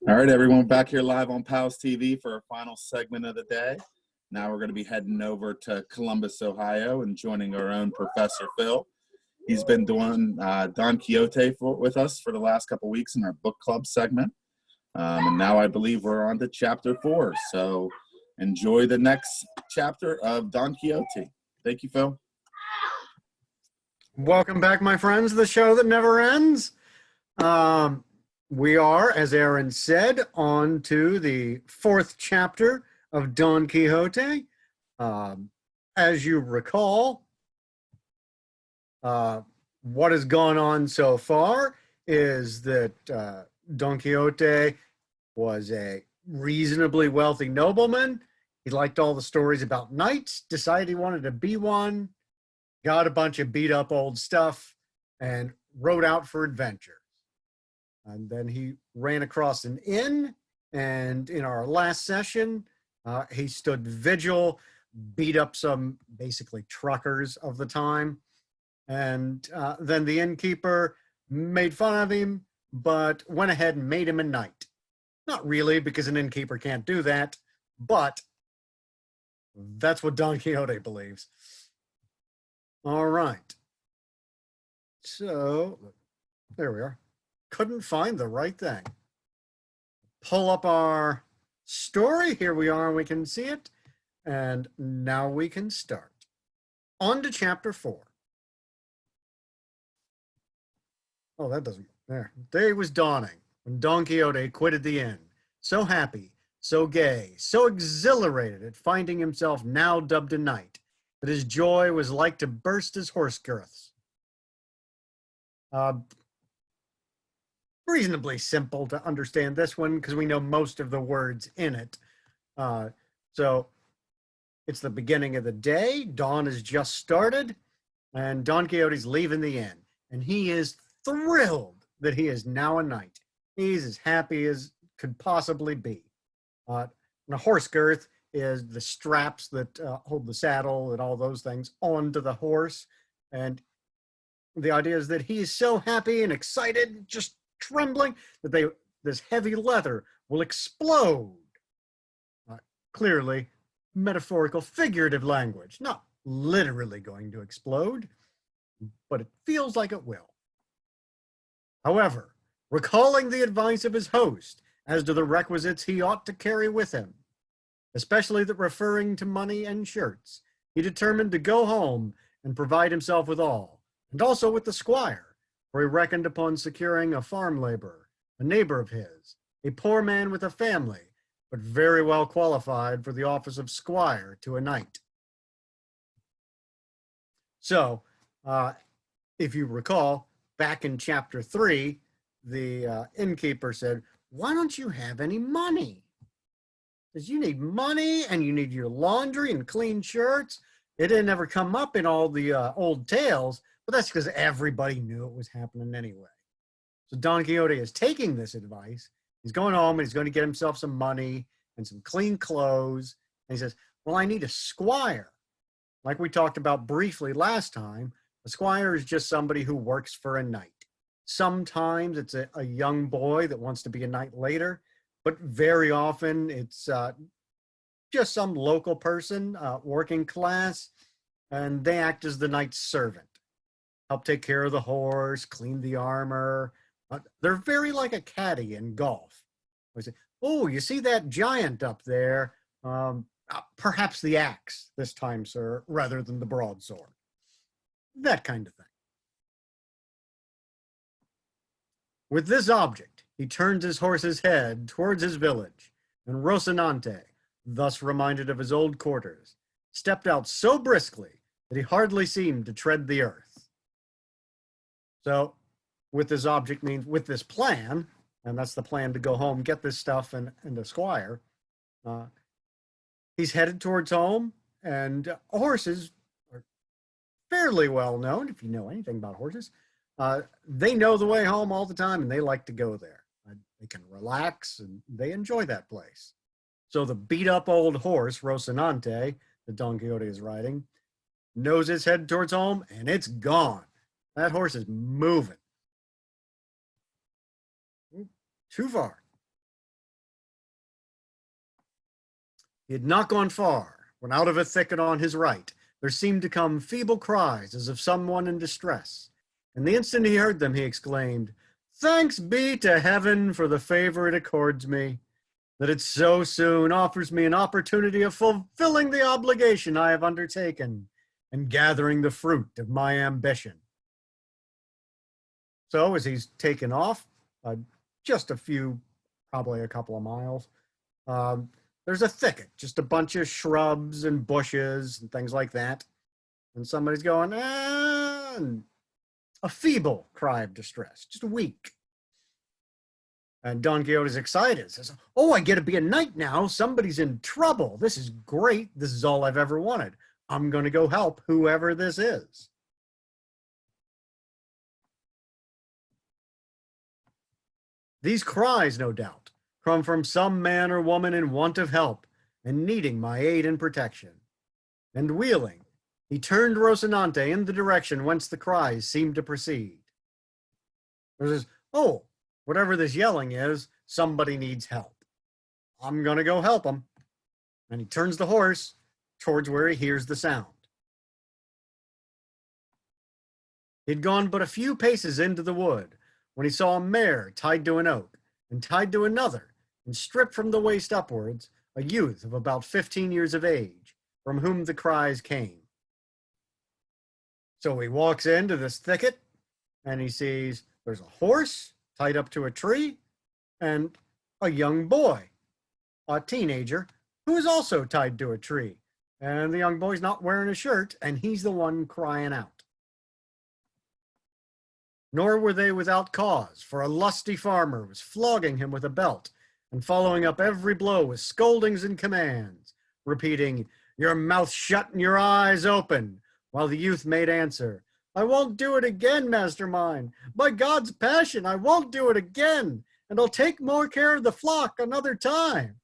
All right, everyone, back here live on PALS TV for our final segment of the day. Now we're going to be heading over to Columbus, Ohio, and joining our own Professor Phil. He's been doing Don Quixote with us for the last couple weeks in our book club segment. And now I believe we're on to chapter 4. So enjoy the next chapter of Don Quixote. Thank you, Phil. Welcome back, my friends, the show that never ends. We are, as Aaron said, on to the 4th chapter of Don Quixote. As you recall, what has gone on so far is that Don Quixote was a reasonably wealthy nobleman. He liked all the stories about knights, decided he wanted to be one, got a bunch of beat up old stuff, and rode out for adventure. And then he ran across an inn, and in our last session, he stood vigil, beat up some basically truckers of the time, and then the innkeeper made fun of him, but went ahead and made him a knight. Not really, because an innkeeper can't do that, but that's what Don Quixote believes. All right. So, there we are. Couldn't find the right thing. Pull up our story. Here we are, and we can see it. And now we can start. On to chapter 4. Oh, that doesn't, there. Day was dawning when Don Quixote quitted the inn. So happy, so gay, so exhilarated at finding himself now dubbed a knight, that his joy was like to burst his horse girths. Reasonably simple to understand this one because we know most of the words in it. So it's the beginning of the day. Dawn has just started, and Don Quixote's leaving the inn, and he is thrilled that he is now a knight. He's as happy as could possibly be. And a horse girth is the straps that hold the saddle and all those things onto the horse. And the idea is that he is so happy and excited, just trembling, that this heavy leather will explode. Clearly, metaphorical, figurative language, not literally going to explode, but it feels like it will. However, recalling the advice of his host as to the requisites he ought to carry with him, especially that referring to money and shirts, he determined to go home and provide himself with all, and also with the squire, for he reckoned upon securing a farm laborer, a neighbor of his, a poor man with a family, but very well qualified for the office of squire to a knight. So, if you recall, back in chapter 3, the innkeeper said, "Why don't you have any money? Because you need money and you need your laundry and clean shirts." It didn't ever come up in all the old tales, but that's because everybody knew it was happening anyway. So Don Quixote is taking this advice. He's going home and he's going to get himself some money and some clean clothes. And he says, well, I need a squire. Like we talked about briefly last time, a squire is just somebody who works for a knight. Sometimes it's a young boy that wants to be a knight later, but very often it's just some local person, working class, and they act as the knight's servant. Help take care of the horse, clean the armor. They're very like a caddy in golf. I say, oh, you see that giant up there? Perhaps the axe this time, sir, rather than the broadsword. That kind of thing. With this object, he turns his horse's head towards his village, and Rocinante, thus reminded of his old quarters, stepped out so briskly that he hardly seemed to tread the earth. So with this object means with this plan, and that's the plan to go home, get this stuff and a squire, he's headed towards home, and horses are fairly well known, if you know anything about horses. They know the way home all the time, and they like to go there. They can relax, and they enjoy that place. So the beat-up old horse, Rocinante, that Don Quixote is riding, knows his head towards home, and it's gone. That horse is moving. Too far. He had not gone far when out of a thicket on his right there seemed to come feeble cries as of someone in distress. And the instant he heard them, he exclaimed, "Thanks be to heaven for the favor it accords me, that it so soon offers me an opportunity of fulfilling the obligation I have undertaken and gathering the fruit of my ambition." So as he's taken off, just a few, probably a couple of miles, um, there's a thicket, just a bunch of shrubs and bushes and things like that. And somebody's going, ah, and a feeble cry of distress, just weak. And Don Quixote's excited, says, "Oh, I get to be a knight now. Somebody's in trouble. This is great. This is all I've ever wanted. I'm going to go help whoever this is." These cries, no doubt, come from some man or woman in want of help and needing my aid and protection. And wheeling, he turned Rocinante in the direction whence the cries seemed to proceed. There says, "Oh, whatever this yelling is, somebody needs help. I'm going to go help him." And he turns the horse towards where he hears the sound. He'd gone but a few paces into the wood when he saw a mare tied to an oak and tied to another, and stripped from the waist upwards, a youth of about 15 years of age, from whom the cries came. So he walks into this thicket and he sees there's a horse tied up to a tree and a young boy, a teenager, who is also tied to a tree. And the young boy's not wearing a shirt, and he's the one crying out. Nor were they without cause, for a lusty farmer was flogging him with a belt and following up every blow with scoldings and commands, repeating, "Your mouth shut and your eyes open," while the youth made answer, "I won't do it again, master mine. By God's passion, I won't do it again, and I'll take more care of the flock another time."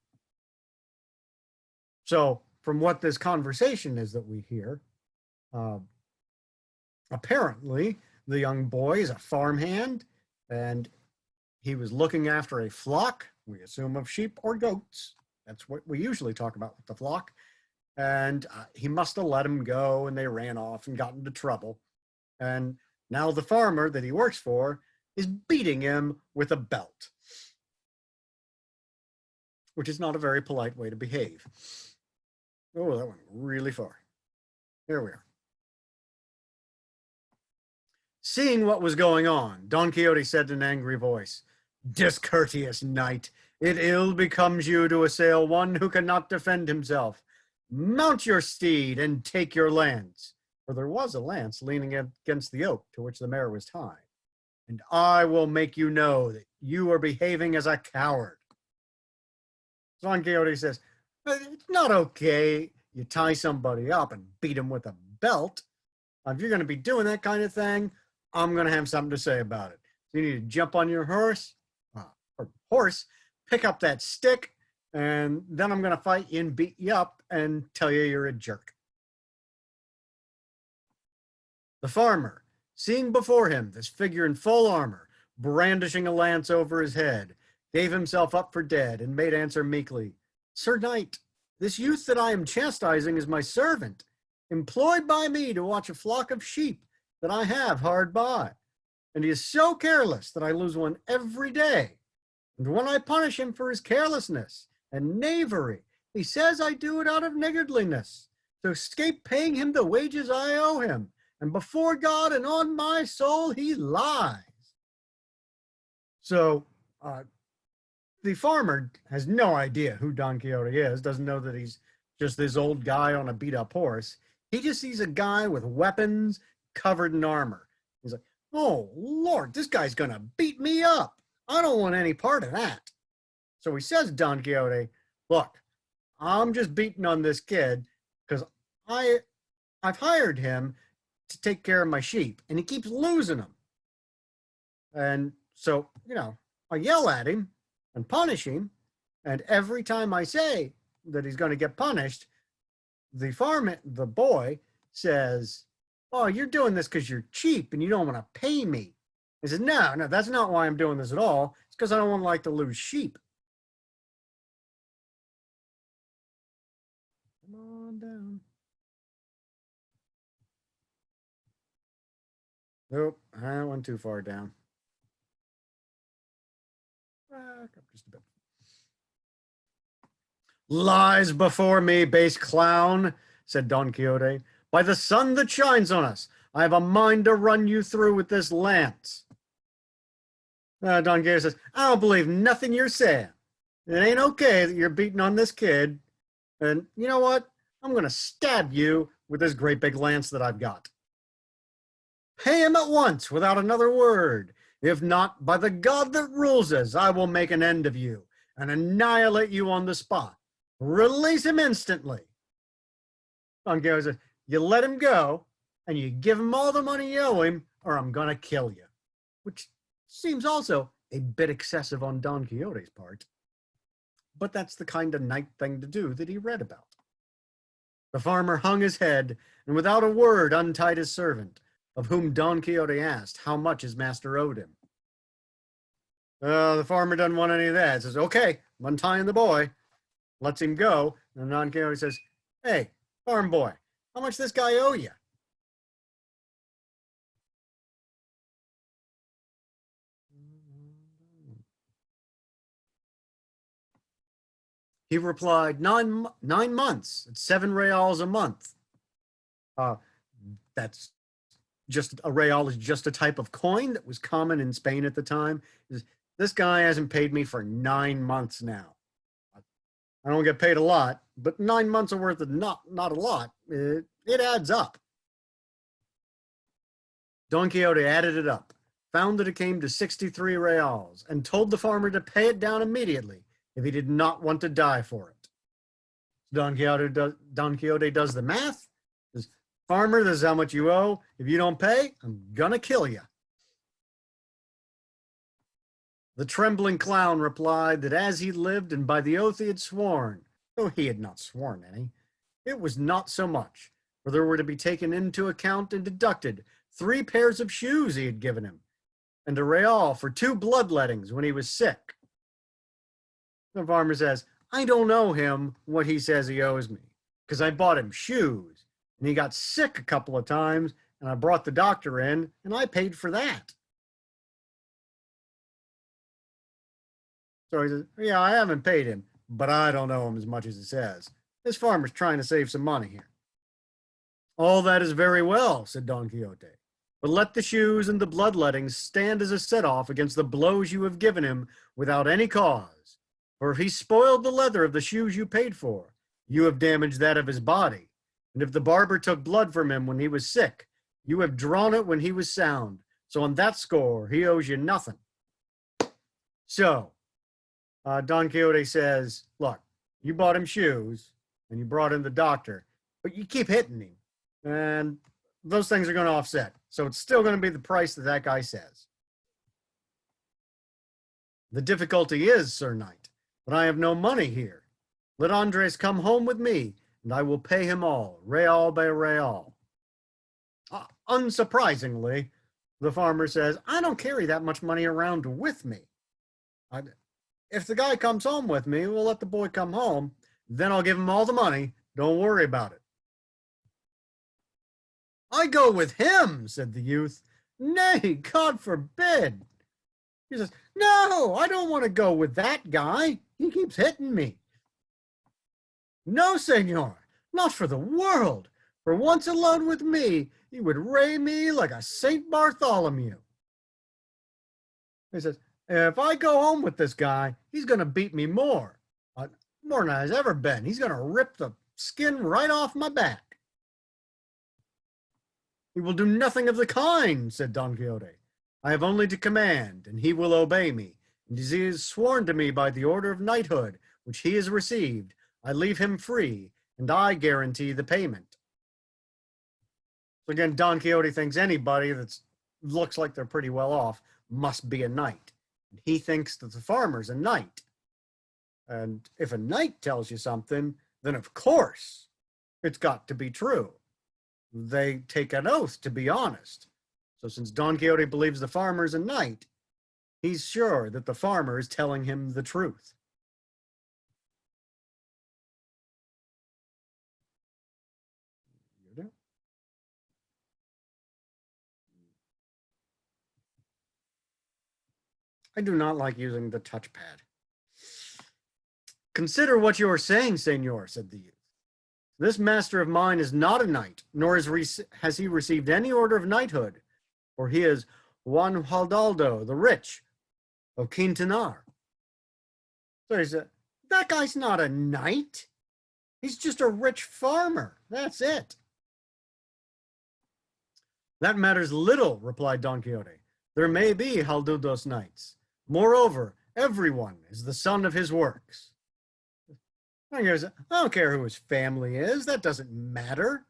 So from what this conversation is that we hear, apparently the young boy is a farmhand, and he was looking after a flock, we assume of sheep or goats. That's what we usually talk about with the flock. And he must have let him go, and they ran off and got into trouble. And now the farmer that he works for is beating him with a belt, which is not a very polite way to behave. Oh, that went really far. Here we are. Seeing what was going on, Don Quixote said in an angry voice, "Discourteous knight, it ill becomes you to assail one who cannot defend himself. Mount your steed and take your lance," for there was a lance leaning against the oak to which the mare was tied, "and I will make you know that you are behaving as a coward." Don Quixote says, "It's not okay you tie somebody up and beat him with a belt. If you're going to be doing that kind of thing, I'm going to have something to say about it. So you need to jump on your horse, pick up that stick, and then I'm going to fight you and beat you up and tell you you're a jerk." The farmer, seeing before him this figure in full armor, brandishing a lance over his head, gave himself up for dead and made answer meekly, "Sir knight, this youth that I am chastising is my servant, employed by me to watch a flock of sheep that I have hard by, and he is so careless that I lose one every day. And when I punish him for his carelessness and knavery, he says I do it out of niggardliness, to escape paying him the wages I owe him, and before God and on my soul, he lies." So the farmer has no idea who Don Quixote is, doesn't know that he's just this old guy on a beat-up horse. He just sees a guy with weapons covered in armor. He's like, "Oh, Lord, this guy's going to beat me up. I don't want any part of that." So he says, Don Quixote, "Look, I'm just beating on this kid because I've hired him to take care of my sheep, and he keeps losing them. And so, I yell at him and punish him, and every time I say that he's going to get punished, the boy says, 'Oh, you're doing this because you're cheap and you don't want to pay me.' He says, no, that's not why I'm doing this at all. It's because I don't want to lose sheep." on down. Nope, I went too far down. Back up just a bit. Lies before me, base clown, said Don Quixote. By the sun that shines on us, I have a mind to run you through with this lance. Don Quixote says, I don't believe nothing you're saying. It ain't okay that you're beating on this kid. And you know what? I'm going to stab you with this great big lance that I've got. Pay him at once without another word. If not, by the God that rules us, I will make an end of you and annihilate you on the spot. Release him instantly. Don Quixote says, you let him go and you give him all the money you owe him, or I'm going to kill you. Which seems also a bit excessive on Don Quixote's part. But that's the kind of knight thing to do that he read about. The farmer hung his head and without a word untied his servant, of whom Don Quixote asked how much his master owed him. The farmer doesn't want any of that. He says, okay, I'm untying the boy. Lets him go. And Don Quixote says, hey, farm boy, how much this guy owe you? He replied, 9 months. It's 7 reals a month. That's just a real is just a type of coin that was common in Spain at the time. This guy hasn't paid me for 9 months now. I don't get paid a lot, but 9 months are worth of not a lot. It adds up. Don Quixote added it up, found that it came to 63 reals, and told the farmer to pay it down immediately if he did not want to die for it. Don Quixote does the math. Says, farmer, this is how much you owe. If you don't pay, I'm gonna kill you. The trembling clown replied that as he lived and by the oath he had sworn, though he had not sworn any, it was not so much, for there were to be taken into account and deducted 3 pairs of shoes he had given him, and a real for 2 bloodlettings when he was sick. The farmer says, I don't owe him what he says he owes me, because I bought him shoes, and he got sick a couple of times, and I brought the doctor in, and I paid for that. So he says, yeah, I haven't paid him, but I don't owe him as much as he says. This farmer's trying to save some money here. All that is very well, said Don Quixote, but let the shoes and the bloodlettings stand as a set-off against the blows you have given him without any cause. For if he spoiled the leather of the shoes you paid for, you have damaged that of his body. And if the barber took blood from him when he was sick, you have drawn it when he was sound. So on that score, he owes you nothing. So, Don Quixote says, look, you bought him shoes and you brought in the doctor, but you keep hitting him. And those things are going to offset. So it's still going to be the price that guy says. The difficulty is, Sir Knight, that I have no money here. Let Andres come home with me, and I will pay him all, real by real. Unsurprisingly, the farmer says, I don't carry that much money around with me. If the guy comes home with me, we'll let the boy come home. Then I'll give him all the money. Don't worry about it. I go with him, said the youth. Nay, God forbid. He says, no, I don't want to go with that guy. He keeps hitting me. No, senor, not for the world. For once alone with me, he would ray me like a St. Bartholomew. He says, if I go home with this guy, he's going to beat me more than I've ever been. He's going to rip the skin right off my back. He will do nothing of the kind, said Don Quixote. I have only to command, and he will obey me. And as he has sworn to me by the order of knighthood, which he has received, I leave him free, and I guarantee the payment. So again, Don Quixote thinks anybody that looks like they're pretty well off must be a knight. And he thinks that the farmer's a knight. And if a knight tells you something, then of course it's got to be true. They take an oath to be honest. So since Don Quixote believes the farmer's a knight, he's sure that the farmer is telling him the truth. I do not like using the touchpad. Consider what you are saying, senor, said the youth. This master of mine is not a knight, nor has he received any order of knighthood, for he is Juan Haldaldo, the rich, of Quintanar. So he said, that guy's not a knight. He's just a rich farmer. That's it. That matters little, replied Don Quixote. There may be Haldaldo's knights. Moreover, everyone is the son of his works. I don't care who his family is. That doesn't matter.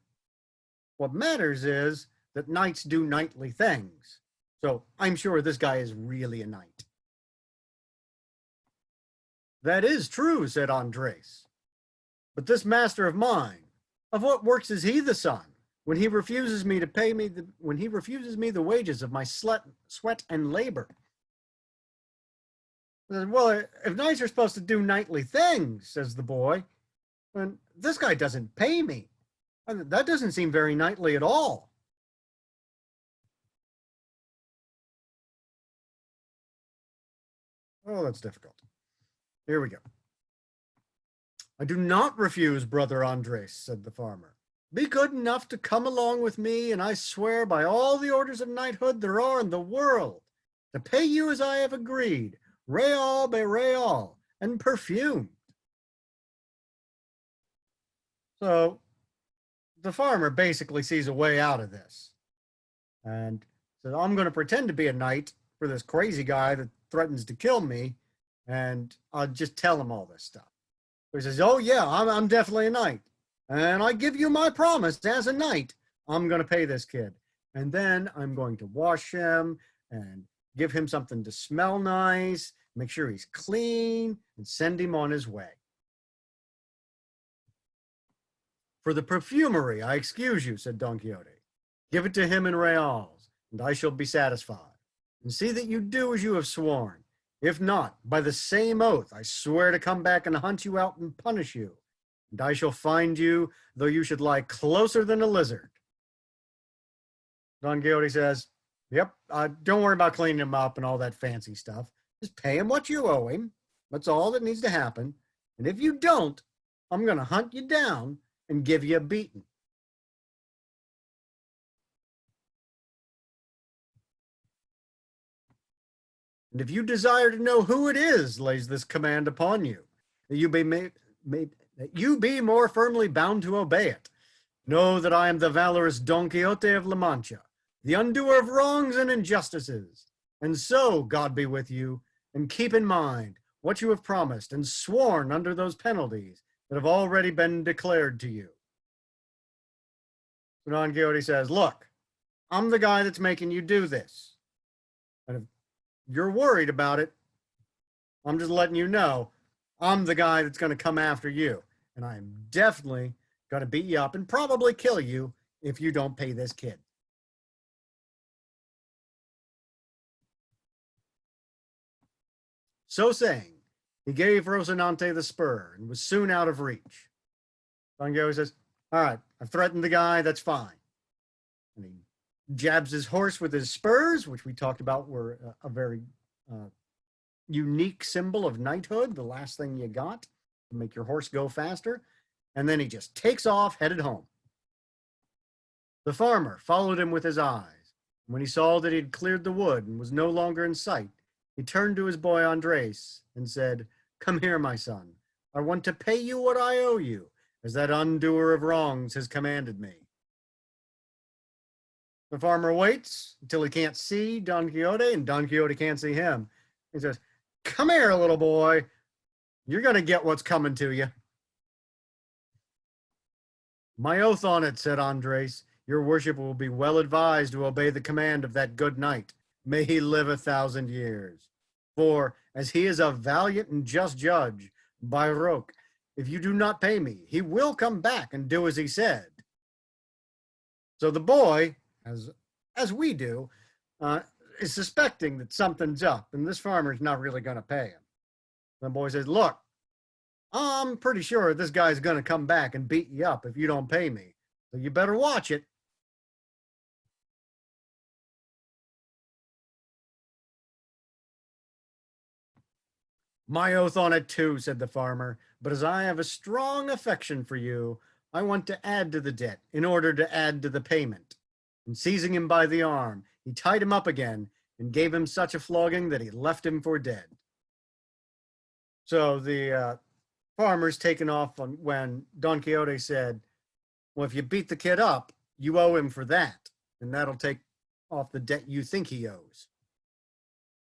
What matters is that knights do knightly things. So I'm sure this guy is really a knight. That is true, said Andres. But this master of mine, of what works is he the son? When he refuses me to pay me the wages of my sweat and labor. Well, if knights are supposed to do knightly things, says the boy, then this guy doesn't pay me. That doesn't seem very knightly at all. Oh, that's difficult. Here we go. I do not refuse, brother Andres, said the farmer. Be good enough to come along with me, and I swear by all the orders of knighthood there are in the world, to pay you as I have agreed, real by real, and perfumed. So the farmer basically sees a way out of this and says, I'm going to pretend to be a knight for this crazy guy that threatens to kill me, and I'll just tell him all this stuff. So he says, oh yeah, I'm definitely a knight. And I give you my promise as a knight, I'm going to pay this kid. And then I'm going to wash him and give him something to smell nice, make sure he's clean, and send him on his way. For the perfumery, I excuse you, said Don Quixote. Give it to him in reals, and I shall be satisfied. And see that you do as you have sworn. If not, by the same oath, I swear to come back and hunt you out and punish you. And I shall find you, though you should lie closer than a lizard. Don Quixote says, yep, don't worry about cleaning him up and all that fancy stuff. Just pay him what you owe him. That's all that needs to happen. And if you don't, I'm going to hunt you down and give you a beating. And if you desire to know who it is, lays this command upon you, that you be more firmly bound to obey it. Know that I am the valorous Don Quixote of La Mancha, the undoer of wrongs and injustices. And so, God be with you, and keep in mind what you have promised and sworn under those penalties that have already been declared to you. So Don Quixote says, look, I'm the guy that's making you do this. And if you're worried about it, I'm just letting you know I'm the guy that's going to come after you. And I'm definitely going to beat you up and probably kill you if you don't pay this kid. So saying, he gave Rocinante the spur and was soon out of reach. Don Quixote says, all right, I've threatened the guy, that's fine. And he jabs his horse with his spurs, which we talked about were a very unique symbol of knighthood, the last thing you got to make your horse go faster. And then he just takes off, headed home. The farmer followed him with his eyes. When he saw that he had cleared the wood and was no longer in sight, he turned to his boy Andres and said, come here, my son. I want to pay you what I owe you, as that undoer of wrongs has commanded me. The farmer waits until he can't see Don Quixote, and Don Quixote can't see him. He says, come here, little boy. You're going to get what's coming to you. My oath on it, said Andres. Your worship will be well advised to obey the command of that good knight. May he live 1,000 years. For, as he is a valiant and just judge, by Roque, if you do not pay me, he will come back and do as he said. So the boy, as we do, is suspecting that something's up, and this farmer's not really going to pay him. The boy says, look, I'm pretty sure this guy's going to come back and beat you up if you don't pay me. So you better watch it. My oath on it too, said the farmer, but as I have a strong affection for you, I want to add to the debt in order to add to the payment. And seizing him by the arm, he tied him up again and gave him such a flogging that he left him for dead. So the farmer's taken off on when Don Quixote said, well, if you beat the kid up, you owe him for that, and that'll take off the debt you think he owes.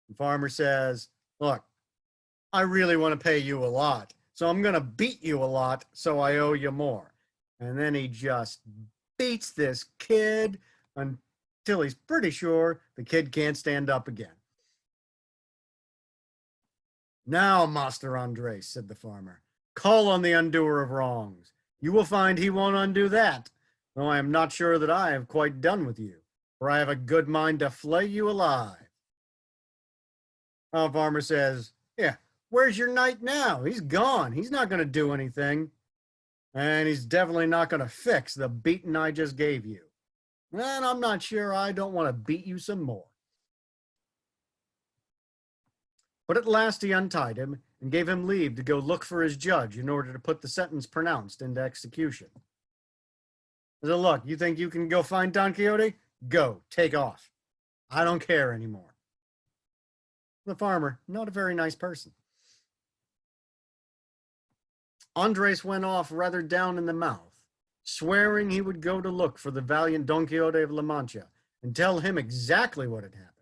The farmer says, look, I really want to pay you a lot, so I'm going to beat you a lot so I owe you more. And then he just beats this kid until he's pretty sure the kid can't stand up again. Now, Master Andres, said the farmer, call on the undoer of wrongs. You will find he won't undo that, though I am not sure that I have quite done with you, for I have a good mind to flay you alive. The farmer says, yeah, where's your knight now? He's gone. He's not going to do anything. And he's definitely not going to fix the beating I just gave you. And I'm not sure I don't want to beat you some more. But at last he untied him and gave him leave to go look for his judge in order to put the sentence pronounced into execution. I said, look, you think you can go find Don Quixote? Go, take off. I don't care anymore. The farmer, not a very nice person. Andres went off rather down in the mouth, swearing he would go to look for the valiant Don Quixote of La Mancha and tell him exactly what had happened,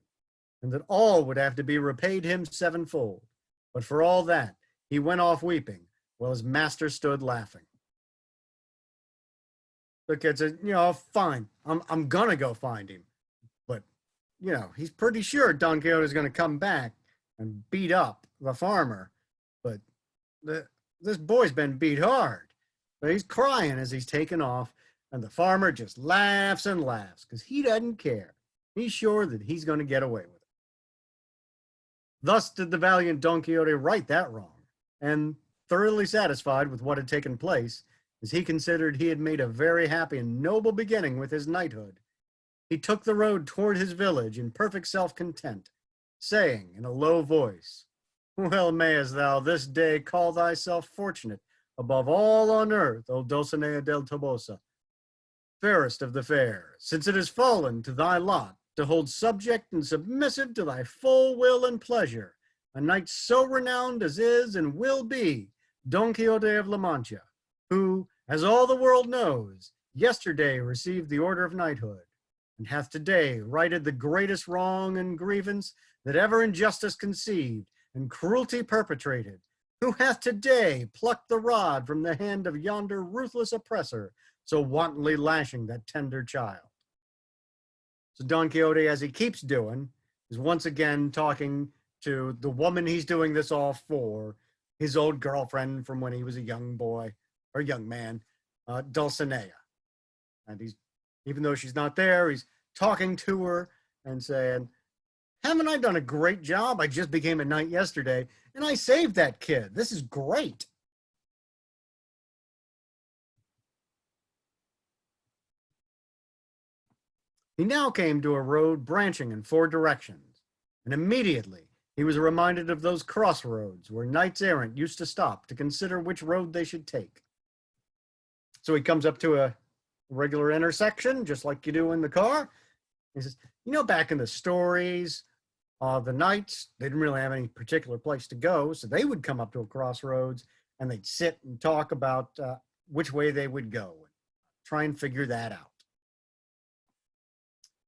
and that all would have to be repaid him sevenfold. But for all that, he went off weeping, while his master stood laughing. The kid said, fine, I'm gonna go find him. But, he's pretty sure Don Quixote is gonna come back and beat up the farmer. But this boy's been beat hard. But he's crying as he's taken off, and the farmer just laughs and laughs because he doesn't care. He's sure that he's going to get away with it. Thus did the valiant Don Quixote right that wrong, and thoroughly satisfied with what had taken place, as he considered he had made a very happy and noble beginning with his knighthood, he took the road toward his village in perfect self-content, saying in a low voice, well mayest thou this day call thyself fortunate above all on earth, O Dulcinea del Toboso, fairest of the fair, since it has fallen to thy lot to hold subject and submissive to thy full will and pleasure, a knight so renowned as is and will be Don Quixote of La Mancha, who, as all the world knows, yesterday received the order of knighthood, and hath today righted the greatest wrong and grievance that ever injustice conceived and cruelty perpetrated, who hath today plucked the rod from the hand of yonder ruthless oppressor, so wantonly lashing that tender child. So Don Quixote, as he keeps doing, is once again talking to the woman he's doing this all for, his old girlfriend from when he was a young boy, or young man, Dulcinea. And he's, even though she's not there, he's talking to her and saying, haven't I done a great job? I just became a knight yesterday, and I saved that kid. This is great. He now came to a road branching in 4 directions, and immediately he was reminded of those crossroads where knights errant used to stop to consider which road they should take. So he comes up to a regular intersection, just like you do in the car. He says, back in the stories, the knights, they didn't really have any particular place to go, so they would come up to a crossroads and they'd sit and talk about which way they would go, and try and figure that out.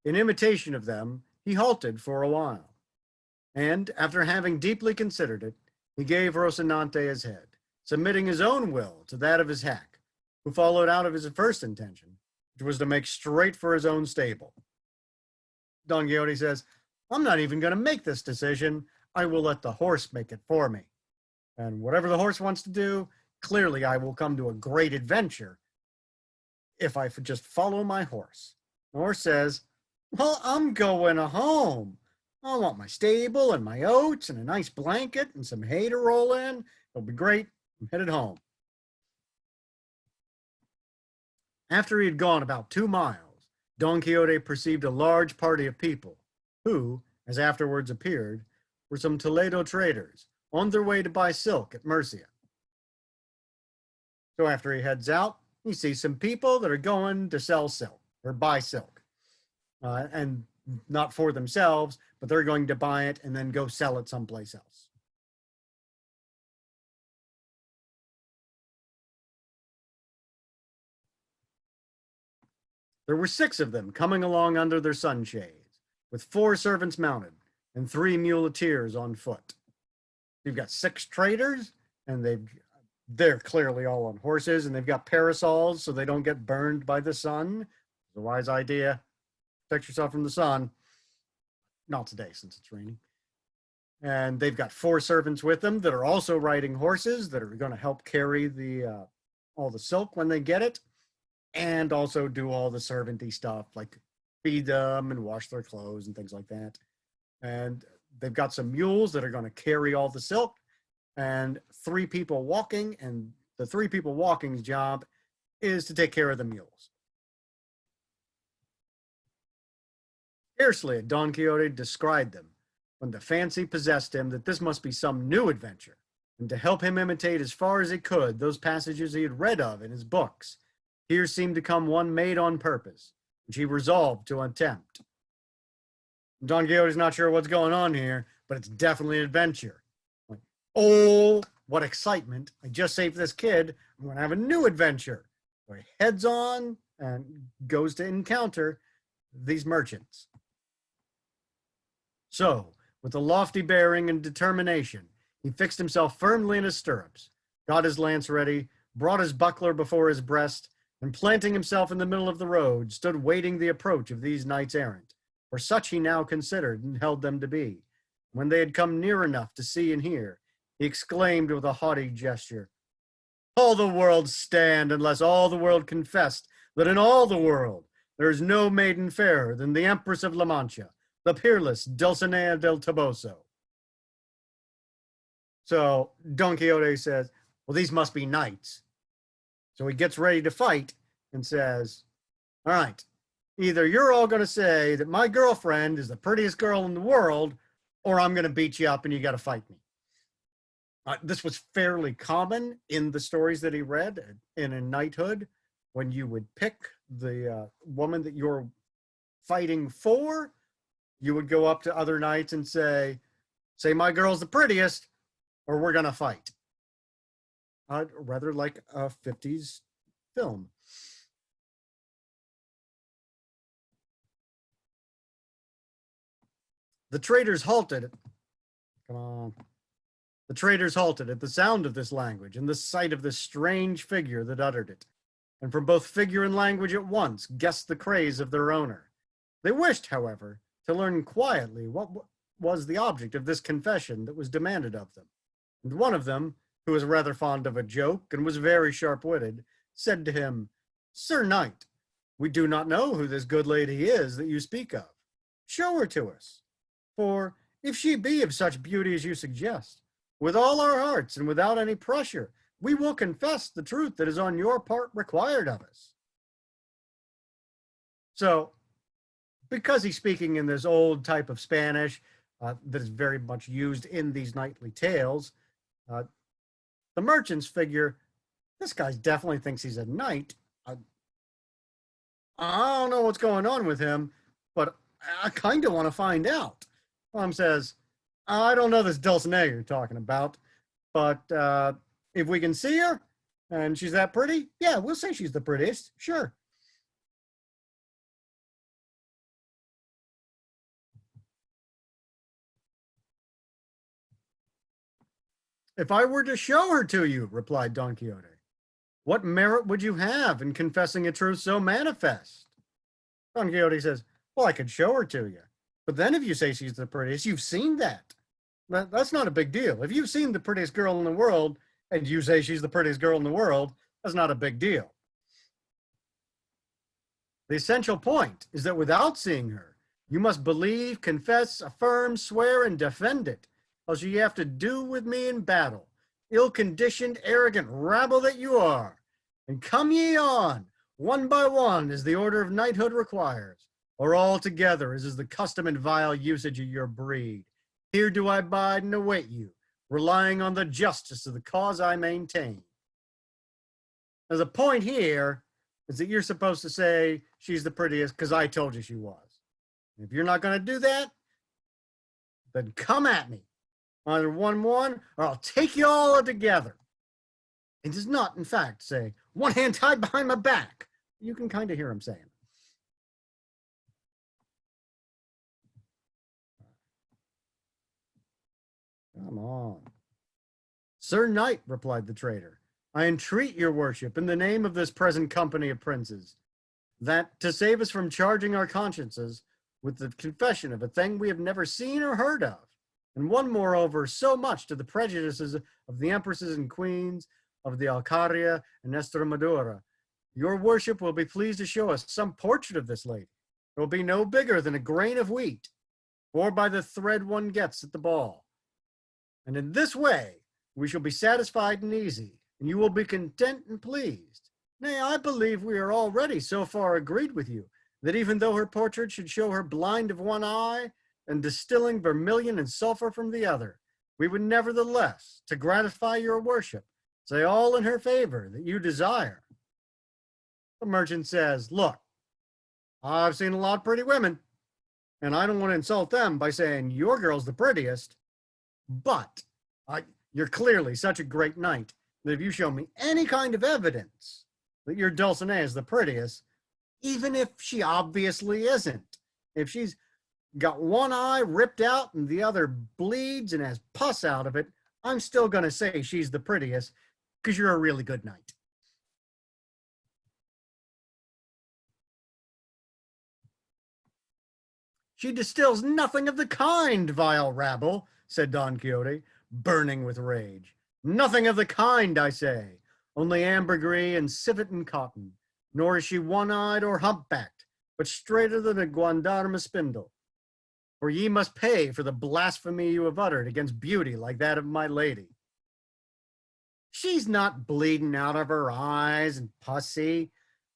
In imitation of them, he halted for a while, and after having deeply considered it, he gave Rocinante his head, submitting his own will to that of his hack, who followed out of his first intention, which was to make straight for his own stable. Don Quixote says, I'm not even going to make this decision. I will let the horse make it for me. And whatever the horse wants to do, clearly I will come to a great adventure if I just follow my horse. The horse says, well, I'm going home. I want my stable and my oats and a nice blanket and some hay to roll in. It'll be great. I'm headed home. After he had gone about 2 miles, Don Quixote perceived a large party of people who, as afterwards appeared, were some Toledo traders on their way to buy silk at Mercia. So after he heads out, he sees some people that are going to sell silk or buy silk. And not for themselves, but they're going to buy it and then go sell it someplace else. There were 6 of them coming along under their sunshades, with 4 servants mounted and 3 muleteers on foot. You've got 6 traders, and they're clearly all on horses, and they've got parasols so they don't get burned by the sun. It's a wise idea. Protect yourself from the sun. Not today, since it's raining. And they've got 4 servants with them that are also riding horses that are going to help carry all the silk when they get it, and also do all the servanty stuff, like feed them and wash their clothes and things like that. And they've got some mules that are going to carry all the silk, and 3 people walking, and the 3 people walking's job is to take care of the mules. Scarcely had Don Quixote described them when the fancy possessed him that this must be some new adventure, and to help him imitate as far as he could those passages he had read of in his books, here seemed to come one made on purpose, which he resolved to attempt. Don Quixote's not sure what's going on here, but it's definitely an adventure. Like, oh, what excitement. I just saved this kid. I'm going to have a new adventure. So he heads on and goes to encounter these merchants. So, with a lofty bearing and determination, he fixed himself firmly in his stirrups, got his lance ready, brought his buckler before his breast, and planting himself in the middle of the road, stood waiting the approach of these knights errant, for such he now considered and held them to be. When they had come near enough to see and hear, he exclaimed with a haughty gesture, "All the world stand, unless all the world confessed that in all the world there is no maiden fairer than the Empress of La Mancha, the peerless Dulcinea del Toboso." So Don Quixote says, well, these must be knights. So he gets ready to fight and says, all right, either you're all going to say that my girlfriend is the prettiest girl in the world, or I'm going to beat you up and you got to fight me. This was fairly common in the stories that he read in a knighthood, when you would pick the woman that you're fighting for, you would go up to other knights and say my girl's the prettiest, or we're going to fight. Rather like a 50s film. The traders halted. Come on. The traders halted at the sound of this language and the sight of this strange figure that uttered it, and from both figure and language at once guessed the craze of their owner. They wished, however, to learn quietly what was the object of this confession that was demanded of them. And one of them, who was rather fond of a joke and was very sharp-witted, said to him, "Sir Knight, we do not know who this good lady is that you speak of. Show her to us, for if she be of such beauty as you suggest, with all our hearts and without any pressure, we will confess the truth that is on your part required of us." So, because he's speaking in this old type of Spanish that is very much used in these knightly tales, the merchants figure, this guy definitely thinks he's a knight. I don't know what's going on with him, but I kind of want to find out. Tom says, I don't know this Dulcinea you're talking about, but if we can see her and she's that pretty, yeah, we'll say she's the prettiest, sure. If I were to show her to you, replied Don Quixote, what merit would you have in confessing a truth so manifest? Don Quixote says, well, I could show her to you. But then if you say she's the prettiest, you've seen that. That's not a big deal. If you've seen the prettiest girl in the world and you say she's the prettiest girl in the world, that's not a big deal. The essential point is that without seeing her, you must believe, confess, affirm, swear, and defend it, else you have to do with me in battle, ill-conditioned, arrogant rabble that you are. And come ye on, one by one, as the order of knighthood requires, or all together, as is the custom and vile usage of your breed. Here do I bide and await you, relying on the justice of the cause I maintain. Now, the point here is that you're supposed to say she's the prettiest because I told you she was. If you're not going to do that, then come at me. Either 1-1 or I'll take you all together. It does not, in fact, say, one hand tied behind my back. You can kind of hear him saying. Come on. Sir Knight, replied the traitor, I entreat your worship in the name of this present company of princes, that to save us from charging our consciences with the confession of a thing we have never seen or heard of, and one moreover so much to the prejudices of the empresses and queens of the Alcaria and Estremadura, your worship will be pleased to show us some portrait of this lady. It will be no bigger than a grain of wheat, or by the thread one gets at the ball. And in this way, we shall be satisfied and easy, and you will be content and pleased. Nay, I believe we are already so far agreed with you, that even though her portrait should show her blind of one eye, and distilling vermilion and sulfur from the other, we would nevertheless, to gratify your worship, say all in her favor that you desire. The merchant says, look, I've seen a lot of pretty women, and I don't want to insult them by saying your girl's the prettiest, but you're clearly such a great knight that if you show me any kind of evidence that your Dulcinea is the prettiest, even if she obviously isn't, if she's got one eye ripped out and the other bleeds and has pus out of it, I'm still going to say she's the prettiest because you're a really good knight. She distills nothing of the kind, vile rabble, said Don Quixote, burning with rage. Nothing of the kind, I say. Only ambergris and civet and cotton. Nor is she one-eyed or humpbacked, but straighter than a Guandarma spindle. For ye must pay for the blasphemy you have uttered against beauty like that of my lady. She's not bleeding out of her eyes and pussy.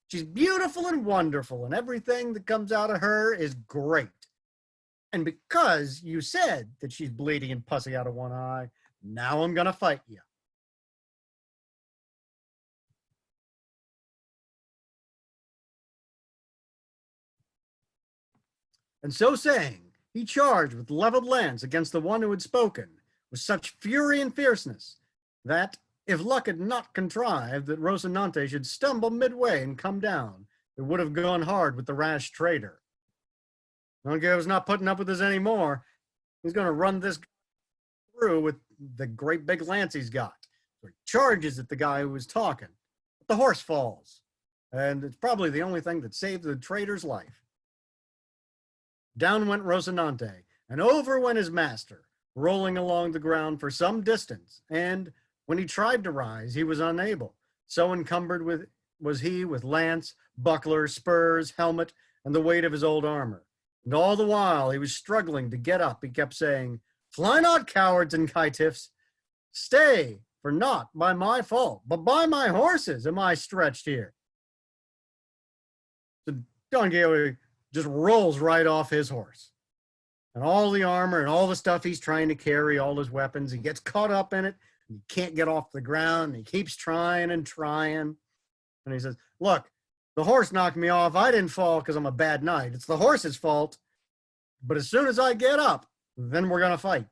She's beautiful and wonderful, and everything that comes out of her is great. And because you said that she's bleeding and pussy out of one eye, now I'm going to fight you. And so saying, he charged with leveled lance against the one who had spoken with such fury and fierceness that, if luck had not contrived that Rocinante should stumble midway and come down, it would have gone hard with the rash traitor. Don Quixote's not putting up with this anymore. He's going to run this through with the great big lance he's got. So he charges at the guy who was talking. But the horse falls, and it's probably the only thing that saved the traitor's life. Down went Rocinante, and over went his master, rolling along the ground for some distance, and when he tried to rise, he was unable. So encumbered was he with lance, buckler, spurs, helmet, and the weight of his old armor. And all the while he was struggling to get up, he kept saying, "Fly not, cowards and caitiffs! Stay, for not by my fault, but by my horses am I stretched here." So Don Quixote just rolls right off his horse. And all the armor and all the stuff he's trying to carry, all his weapons, he gets caught up in it. And he can't get off the ground. And he keeps trying and trying. And he says, "Look, the horse knocked me off. I didn't fall because I'm a bad knight. It's the horse's fault. But as soon as I get up, then we're going to fight."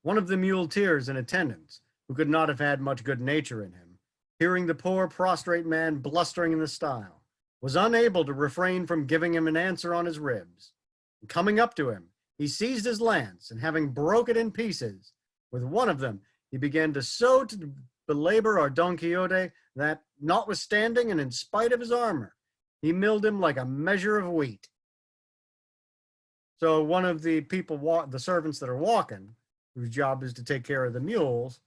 One of the muleteers in attendance, who could not have had much good nature in him, hearing the poor prostrate man blustering in the style, was unable to refrain from giving him an answer on his ribs. And coming up to him, he seized his lance, and having broke it in pieces, with one of them he began to so to belabor our Don Quixote that, notwithstanding and in spite of his armor, he milled him like a measure of wheat. So one of the people, the servants that are walking, whose job is to take care of the mules,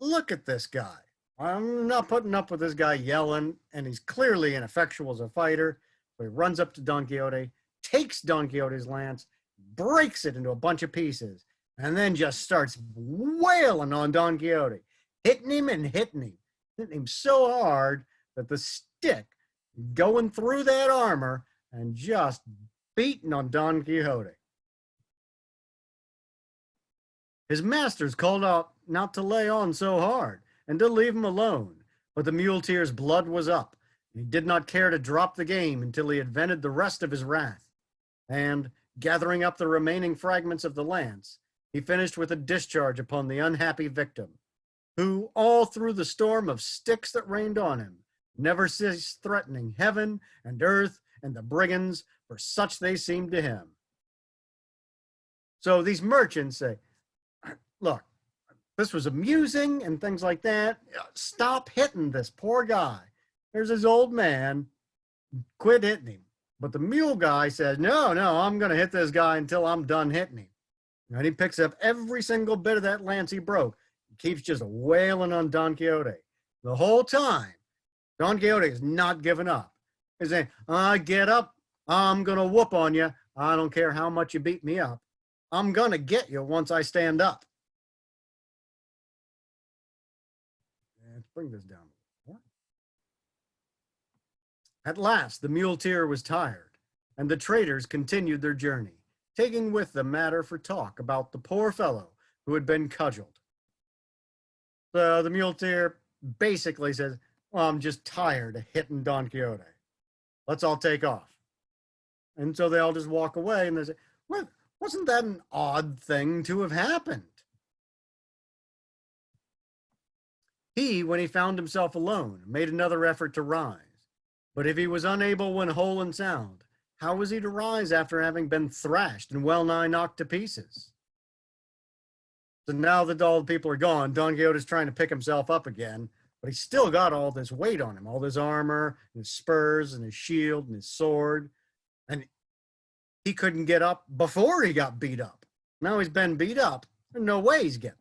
look at this guy. I'm not putting up with this guy yelling, and he's clearly ineffectual as a fighter. So he runs up to Don Quixote, takes Don Quixote's lance, breaks it into a bunch of pieces, and then just starts wailing on Don Quixote, hitting him so hard that the stick going through that armor and just beating on Don Quixote. His masters called out not to lay on so hard and to leave him alone, but the muleteer's blood was up. He did not care to drop the game until he had vented the rest of his wrath. And, gathering up the remaining fragments of the lance, he finished with a discharge upon the unhappy victim, who, all through the storm of sticks that rained on him, never ceased threatening heaven and earth and the brigands, for such they seemed to him. So these merchants say, look, this was amusing and things like that. Stop hitting this poor guy. There's his old man. Quit hitting him. But the mule guy says, no, I'm going to hit this guy until I'm done hitting him. And he picks up every single bit of that lance he broke. He keeps just wailing on Don Quixote. The whole time, Don Quixote is not giving up. He's saying, get up. I'm going to whoop on you. I don't care how much you beat me up. I'm going to get you once I stand up. Let's bring this down. At last, the muleteer was tired, and the traders continued their journey, taking with them matter for talk about the poor fellow who had been cudgeled. So the muleteer basically says, well, I'm just tired of hitting Don Quixote. Let's all take off. And so they all just walk away, and they say, well, wasn't that an odd thing to have happened? He, when he found himself alone, made another effort to rise. But if he was unable when whole and sound, how was he to rise after having been thrashed and well nigh knocked to pieces? So now that all the people are gone, Don Quixote's trying to pick himself up again, but he's still got all this weight on him, all this armor, and his spurs, and his shield, and his sword. And he couldn't get up before he got beat up. Now he's been beat up, and no way he's getting.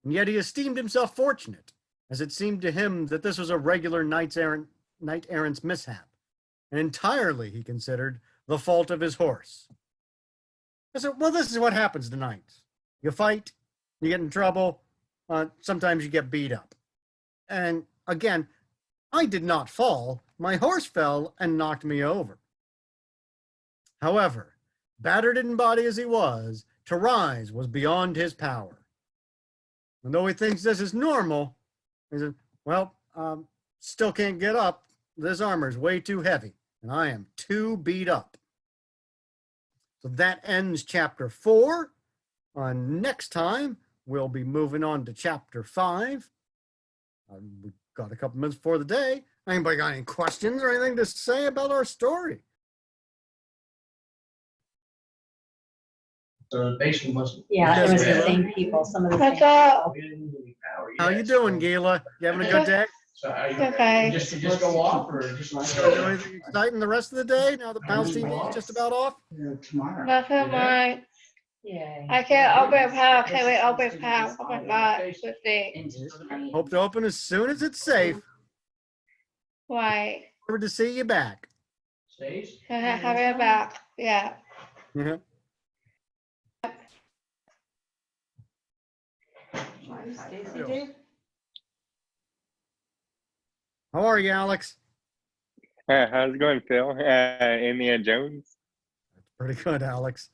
And yet he esteemed himself fortunate, as it seemed to him that this was a regular knight-errant's mishap, and entirely, he considered, the fault of his horse. I said, well, this is what happens to knights. You fight, you get in trouble, sometimes you get beat up. And again, I did not fall. My horse fell and knocked me over. However, battered in body as he was, to rise was beyond his power. And though he thinks this is normal, he said, well, still can't get up. This armor is way too heavy, and I am too beat up. So that ends chapter 4. Next time, we'll be moving on to chapter 5. We've got a couple minutes before the day. Anybody got any questions or anything to say about our story? So basically, Yeah, it was the Gila. same people, some of the same. What's up? How you doing, Gila? You having a good day? So are you, Okay. just go off or just? Gonna do anything exciting the rest of the day now that PALS TV is just about off? Tomorrow. Nothing much. Yeah. I can't open PAL. Can't wait to open PAL. Oh my God. Let's see. Hope to open as soon as it's safe. Why? Forward to see you back. Stays? Have it back. Yeah. Mhm. How are you, Alex? How's it going, Phil? Indiana Jones. That's pretty good, Alex.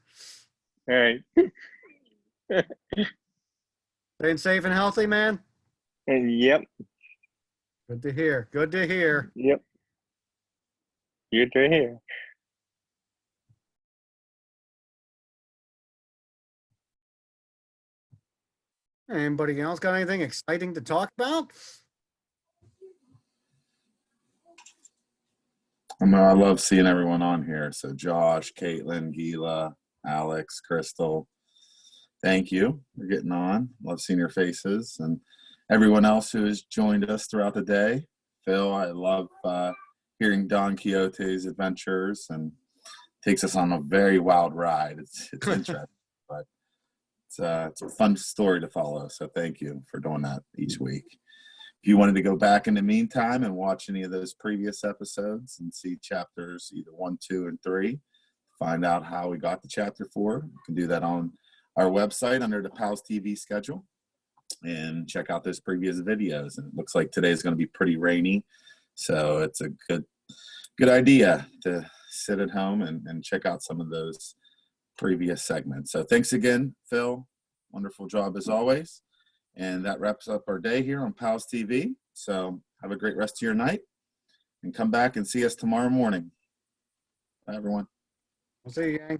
All right. Staying safe and healthy, man? Yep. Good to hear. Good to hear. Yep. Good to hear. Anybody else got anything exciting to talk about? I love seeing everyone on here. So Josh, Caitlin, Gila, Alex, Crystal, thank you for getting on. Love seeing your faces and everyone else who has joined us throughout the day. Phil, I love hearing Don Quixote's adventures and takes us on a very wild ride. It's interesting, but it's a fun story to follow. So thank you for doing that each week. If you wanted to go back in the meantime and watch any of those previous episodes and see chapters either 1, 2, and 3, find out how we got to chapter 4, you can do that on our website under the PALS TV schedule and check out those previous videos. And it looks like today's going to be pretty rainy. So it's a good idea to sit at home and check out some of those previous segments. So thanks again, Phil. Wonderful job as always. And that wraps up our day here on PALS TV. So have a great rest of your night and come back and see us tomorrow morning. Bye, everyone. We'll see you, gang.